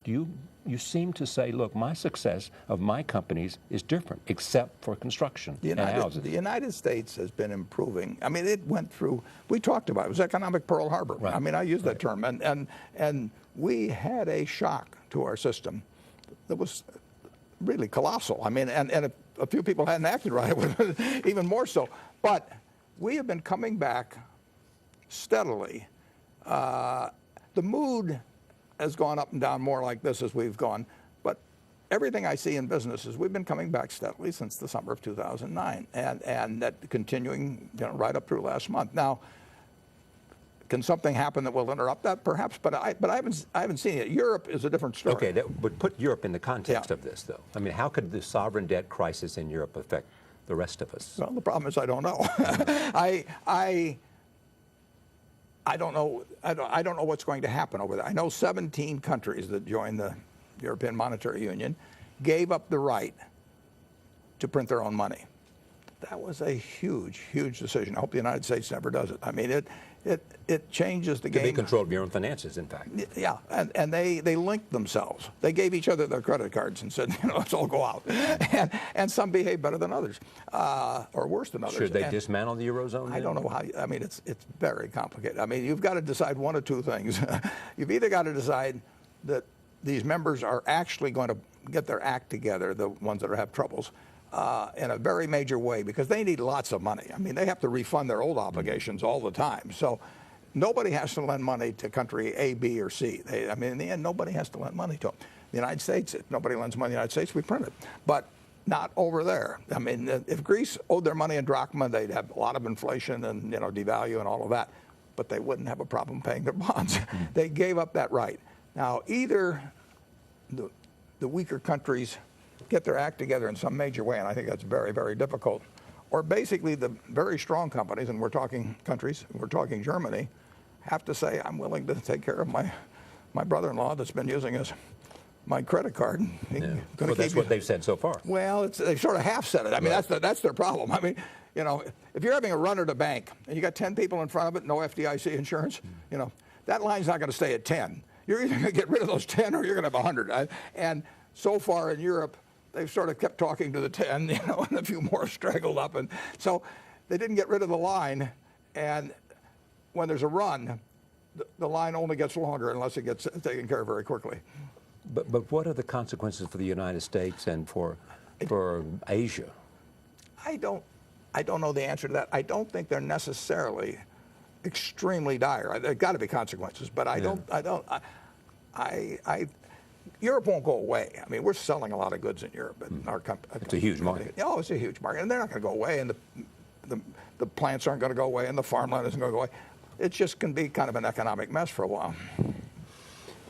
You seem to say, look, my success of my companies is different, except for construction and houses. The United States has been improving. I mean, it went through, we talked about it, was economic Pearl Harbor. Right. I mean, I used that term. And we had a shock to our system that was really colossal. I mean, and a few people hadn't acted right, even more so. But we have been coming back steadily. The mood has gone up and down more like this as we've gone. But everything I see in business is we've been coming back steadily since the summer of 2009, and that continuing, right up through last month. Now, can something happen that will interrupt that? Perhaps, but I haven't seen it. Europe is a different story. Okay, but put Europe in the context of this, though. I mean, how could the sovereign debt crisis in Europe affect the rest of us? Well, the problem is I don't know. I don't know. I don't know what's going to happen over there. I know 17 countries that joined the European Monetary Union gave up the right to print their own money. That was a huge, huge decision. I hope the United States never does it. I mean, it changes the game. To be control of your own finances, in fact. Yeah, and they linked themselves. They gave each other their credit cards and said, let's all go out. And some behave better than others, or worse than others. Should they dismantle the Eurozone then? I don't know how. I mean, it's very complicated. I mean, you've got to decide one of two things. You've either got to decide that these members are actually going to get their act together, the ones that have troubles, in a very major way, because they need lots of money. I mean, they have to refund their old obligations all the time. So nobody has to lend money to country A, B, or C. I mean, in the end, nobody has to lend money to them. The United States, if nobody lends money to the United States, we print it. But not over there. I mean, if Greece owed their money in drachma, they'd have a lot of inflation and devalue and all of that. But they wouldn't have a problem paying their bonds. They gave up that right. Now, either the weaker countries get their act together in some major way, and I think that's very, very difficult, or basically the very strong companies, and we're talking countries, we're talking Germany, have to say, I'm willing to take care of my brother-in-law that's been using my credit card. Yeah. Well, that's what they've said so far. Well, they've sort of half said it. I mean, that's their problem. I mean, if you're having a run at a bank and you got 10 people in front of it, no FDIC insurance, that line's not going to stay at 10. You're either going to get rid of those 10 or you're going to have 100. And so far in Europe, they've sort of kept talking to the 10, and a few more straggled up. And so they didn't get rid of the line. And when there's a run, the line only gets longer unless it gets taken care of very quickly. But what are the consequences for the United States and for Asia? I don't know the answer to that. I don't think they're necessarily extremely dire. There's got to be consequences, but Europe won't go away. I mean, we're selling a lot of goods in Europe. And it's a huge market. Oh, it's a huge market, and they're not going to go away. And the plants aren't going to go away, and the farmland isn't going to go away. It just can be kind of an economic mess for a while.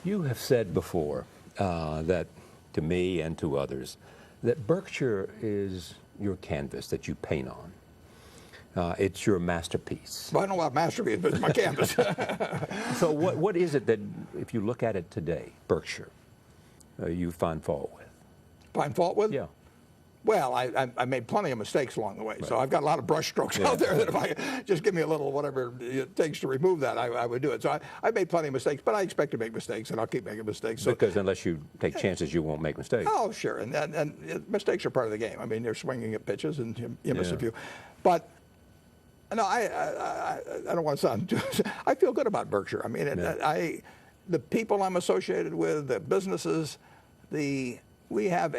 You have said before that to me and to others that Berkshire is your canvas that you paint on. It's your masterpiece. Well, I don't know about masterpiece, but it's my canvas. So what is it that, if you look at it today, Berkshire, you find fault with? Find fault with? Yeah. Well, I made plenty of mistakes along the way, right. So I've got a lot of brush strokes out there that if I just give me a little whatever it takes to remove that, I would do it. So I made plenty of mistakes, but I expect to make mistakes, and I'll keep making mistakes. So, because unless you take chances, you won't make mistakes. Oh, sure, and mistakes are part of the game. I mean, you're swinging at pitches, and you miss a few. But no, I don't want to sound. I feel good about Berkshire. I mean, the people I'm associated with, the businesses, we have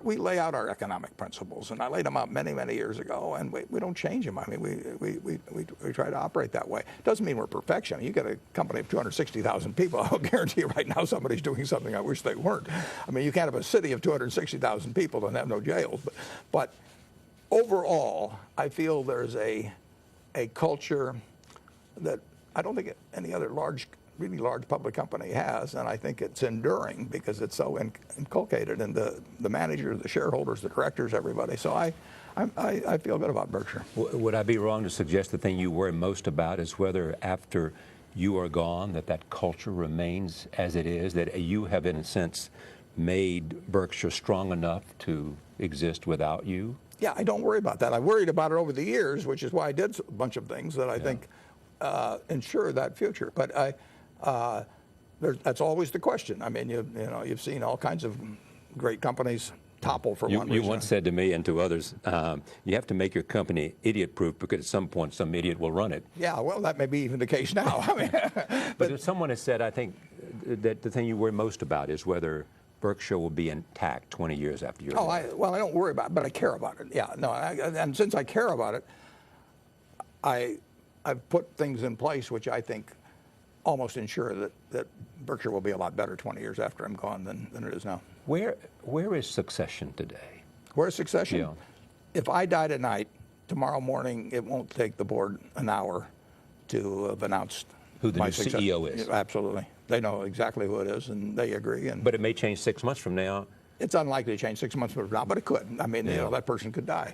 we lay out our economic principles, and I laid them out many, many years ago, and we don't change them. I mean, we try to operate that way. Doesn't mean we're perfection. You get a company of 260,000 people, I'll guarantee you right now somebody's doing something I wish they weren't. I mean, you can't have a city of 260,000 people and have no jails. But overall, I feel there's a culture that I don't think any other really large public company has, and I think it's enduring because it's so inculcated in the managers, the shareholders, the directors, everybody. So I feel good about Berkshire. Would I be wrong to suggest the thing you worry most about is whether after you are gone that culture remains as it is, that you have in a sense made Berkshire strong enough to exist without you? Yeah, I don't worry about that. I worried about it over the years, which is why I did a bunch of things that I think ensure that future. But That's always the question. I mean, you know, you've seen all kinds of great companies topple for one You reason. once said to me and to others, you have to make your company idiot-proof because at some point some idiot will run it. Yeah, well, that may be even the case now. I mean, But someone has said, I think, that the thing you worry most about is whether Berkshire will be intact 20 years after you're dead. well, I don't worry about it, but I care about it. Yeah, no, and since I care about it, I've put things in place which I think almost ensure that Berkshire will be a lot better 20 years after I'm gone than it is now. Where is succession today? Where's succession? Yeah. If I die tonight, tomorrow morning it won't take the board an hour to have announced Who the my new success. CEO is. Absolutely. They know exactly who it is, and they agree. And But it may change 6 months from now. it's unlikely to change 6 months from now, but it could. I mean, you know, that person could die.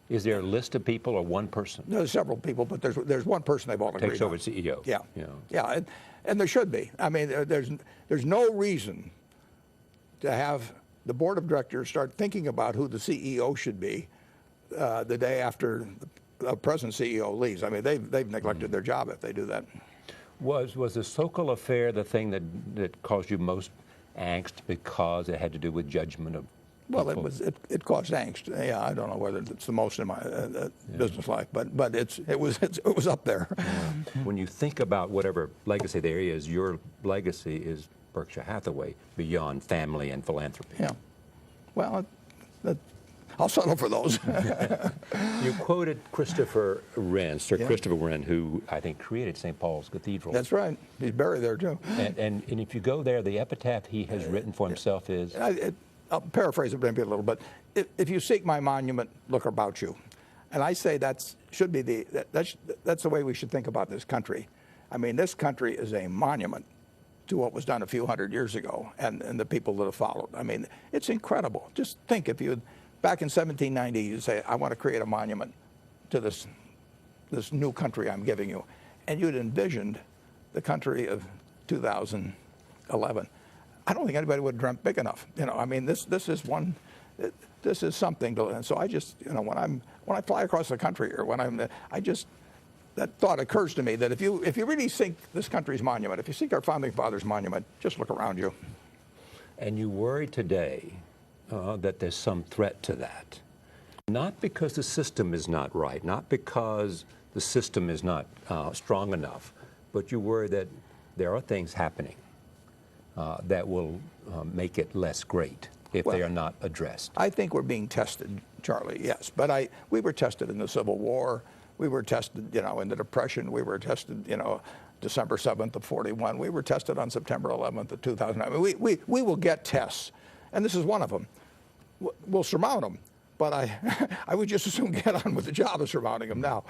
Is there a list of people or one person There's several people, but there's one person they've all agreed takes over on. CEO? Yeah, Yeah. yeah, and there should be. I mean, there's no reason to have the board of directors start thinking about who the CEO should be the day after the present CEO leaves. I mean, they've neglected their job if they do that. Was the Sokol affair the thing that caused you most angst because it had to do with judgment of Well, people? it caused angst. Yeah, I don't know whether it's the most in my business life, but it was up there. When you think about whatever legacy there is, your legacy is Berkshire Hathaway beyond family and philanthropy. Yeah. Well, I'll settle for those. You quoted Christopher Wren, Sir Yeah. Christopher Wren, who I think created St. Paul's Cathedral. That's right. He's buried there too. And if you go there, the epitaph he has written for himself is, I'll paraphrase it maybe a little, but if you seek my monument, look about you. And I say that's the way we should think about this country. I mean, this country is a monument to what was done a few hundred years ago and the people that have followed. I mean, it's incredible. Just think if you, back in 1790, you say, I want to create a monument to this new country I'm giving you. And you'd envisioned the country of 2011. I don't think anybody would have dreamt big enough. You know, I mean, this is something to, and so I just, you know, when I fly across the country or that thought occurs to me that if you really seek this country's monument, if you seek our founding fathers' monument, just look around you. and you worry today that there's some threat to that. Not because the system is not right, not because the system is not strong enough, but you worry that there are things happening that will make it less great if they are not addressed. I think we're being tested, Charlie, yes. But we were tested in the Civil War. We were tested, you know, in the Depression. We were tested, you know, December 7th of 41. We were tested on September 11th of 2000. I mean, we will get tests, and this is one of them. We'll surmount them, but I would just as soon get on with the job of surmounting them now.